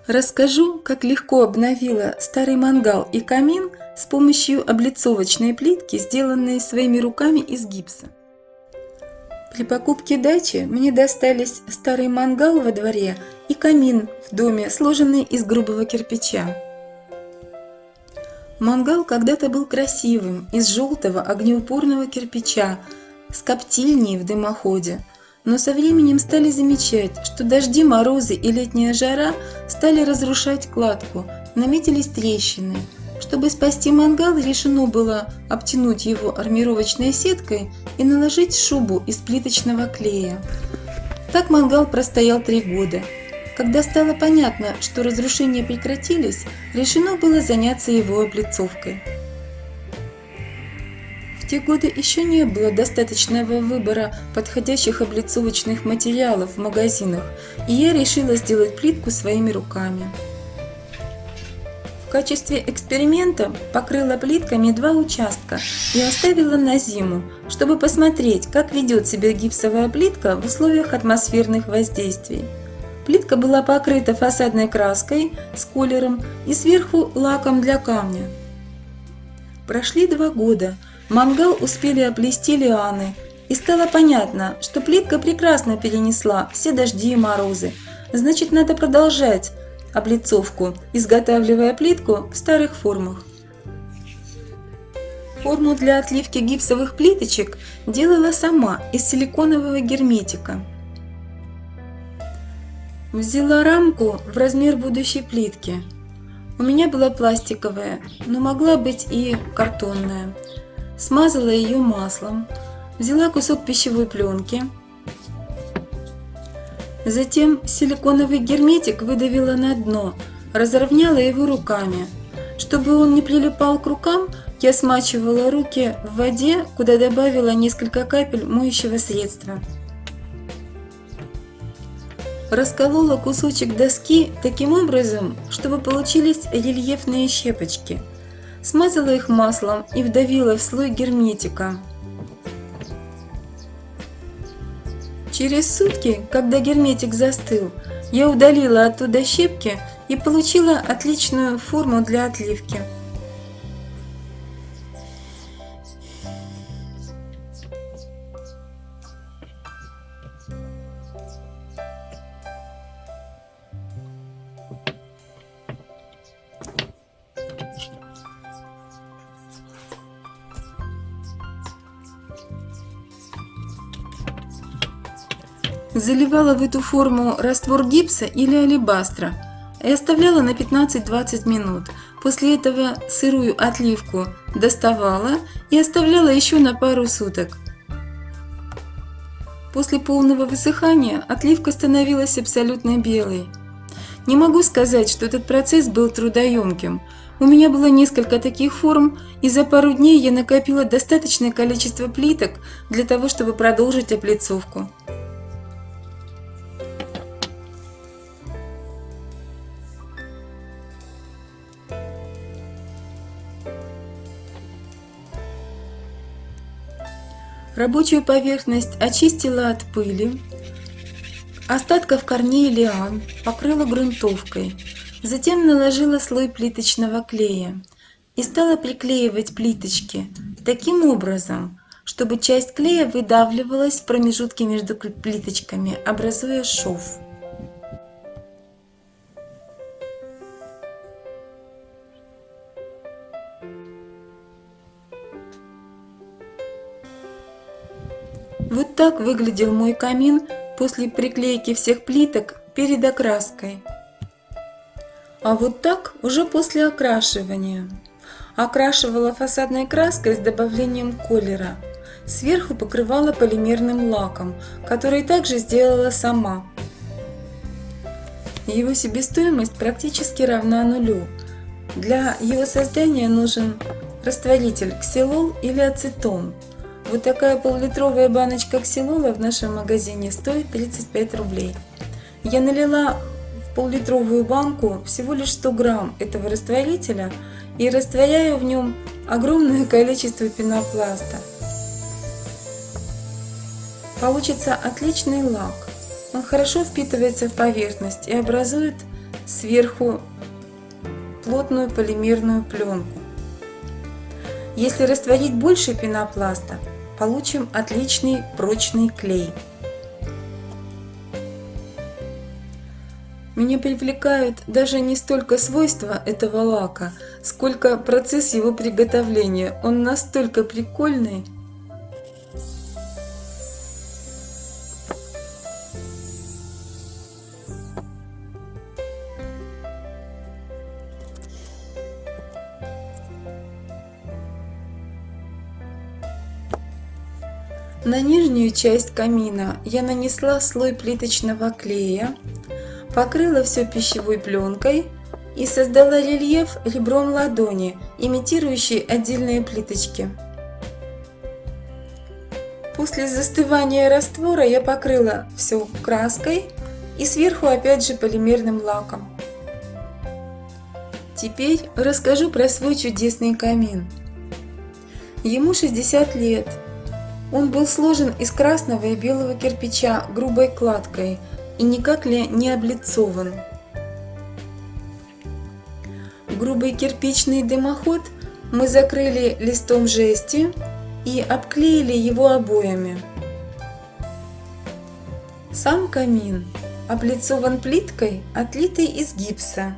Расскажу, как легко обновила старый мангал и камин с помощью облицовочной плитки, сделанной своими руками из гипса. При покупке дачи мне достались старый мангал во дворе и камин в доме, сложенный из грубого кирпича. Мангал когда-то был красивым, из желтого огнеупорного кирпича, с коптильней в дымоходе. Но со временем стали замечать, что дожди, морозы и летняя жара стали разрушать кладку, наметились трещины. Чтобы спасти мангал, решено было обтянуть его армировочной сеткой и наложить шубу из плиточного клея. Так мангал простоял 3 года. Когда стало понятно, что разрушения прекратились, решено было заняться его облицовкой. В те годы еще не было достаточного выбора подходящих облицовочных материалов в магазинах, и я решила сделать плитку своими руками. В качестве эксперимента покрыла плитками 2 участка и оставила на зиму, чтобы посмотреть, как ведет себя гипсовая плитка в условиях атмосферных воздействий. Плитка была покрыта фасадной краской с колером и сверху лаком для камня. Прошли 2 года. Мангал успели оплести лианы, и стало понятно, что плитка прекрасно перенесла все дожди и морозы. Значит, надо продолжать облицовку, изготавливая плитку в старых формах. Форму для отливки гипсовых плиточек делала сама из силиконового герметика. Взяла рамку в размер будущей плитки. У меня была пластиковая, но могла быть и картонная. Смазала ее маслом, взяла кусок пищевой пленки, затем силиконовый герметик выдавила на дно, разровняла его руками. Чтобы он не прилипал к рукам, я смачивала руки в воде, куда добавила несколько капель моющего средства. Расколола кусочек доски таким образом, чтобы получились рельефные щепочки. Смазала их маслом и вдавила в слой герметика. Через сутки, когда герметик застыл, я удалила оттуда щепки и получила отличную форму для отливки. Заливала в эту форму раствор гипса или алебастра и оставляла на 15-20 минут. После этого сырую отливку доставала и оставляла еще на пару суток. После полного высыхания отливка становилась абсолютно белой. Не могу сказать, что этот процесс был трудоемким. У меня было несколько таких форм, и за пару дней я накопила достаточное количество плиток для того, чтобы продолжить облицовку. Рабочую поверхность очистила от пыли, остатков корней лиан, покрыла грунтовкой, затем наложила слой плиточного клея и стала приклеивать плиточки таким образом, чтобы часть клея выдавливалась в промежутке между плиточками, образуя шов. Вот так выглядел мой камин после приклейки всех плиток перед окраской. А вот так уже после окрашивания. Окрашивала фасадной краской с добавлением колера. Сверху покрывала полимерным лаком, который также сделала сама. Его себестоимость практически равна нулю. Для его создания нужен растворитель ксилол или ацетон. Вот такая пол-литровая баночка ксилола в нашем магазине стоит 35 рублей. Я налила в пол-литровую банку всего лишь 100 грамм этого растворителя и растворяю в нем огромное количество пенопласта. Получится отличный лак. Он хорошо впитывается в поверхность и образует сверху плотную полимерную пленку. Если растворить больше пенопласта, получим отличный прочный клей. Меня привлекают даже не столько свойства этого лака, сколько процесс его приготовления. Он настолько прикольный. На нижнюю часть камина я нанесла слой плиточного клея, покрыла все пищевой пленкой и создала рельеф ребром ладони, имитирующий отдельные плиточки. После застывания раствора я покрыла все краской и сверху опять же полимерным лаком. Теперь расскажу про свой чудесный камин. Ему 60 лет. Он был сложен из красного и белого кирпича грубой кладкой и никак не облицован. Грубый кирпичный дымоход мы закрыли листом жести и обклеили его обоями. Сам камин облицован плиткой, отлитой из гипса.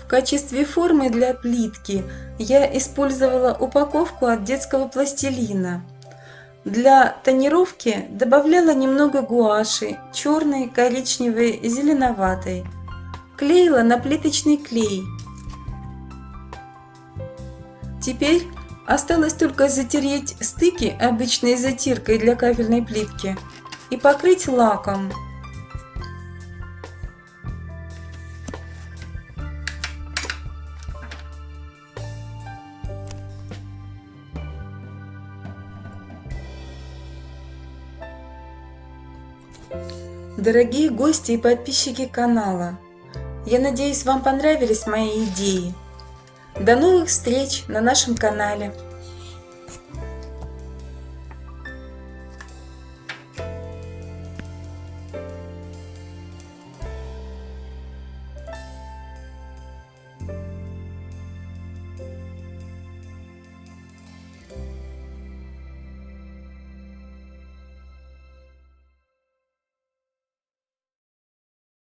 В качестве формы для плитки я использовала упаковку от детского пластилина. Для тонировки добавляла немного гуаши, черной, коричневой и зеленоватой. Клеила на плиточный клей. Теперь осталось только затереть стыки обычной затиркой для кафельной плитки и покрыть лаком. Дорогие гости и подписчики канала, я надеюсь, вам понравились мои идеи. До новых встреч на нашем канале!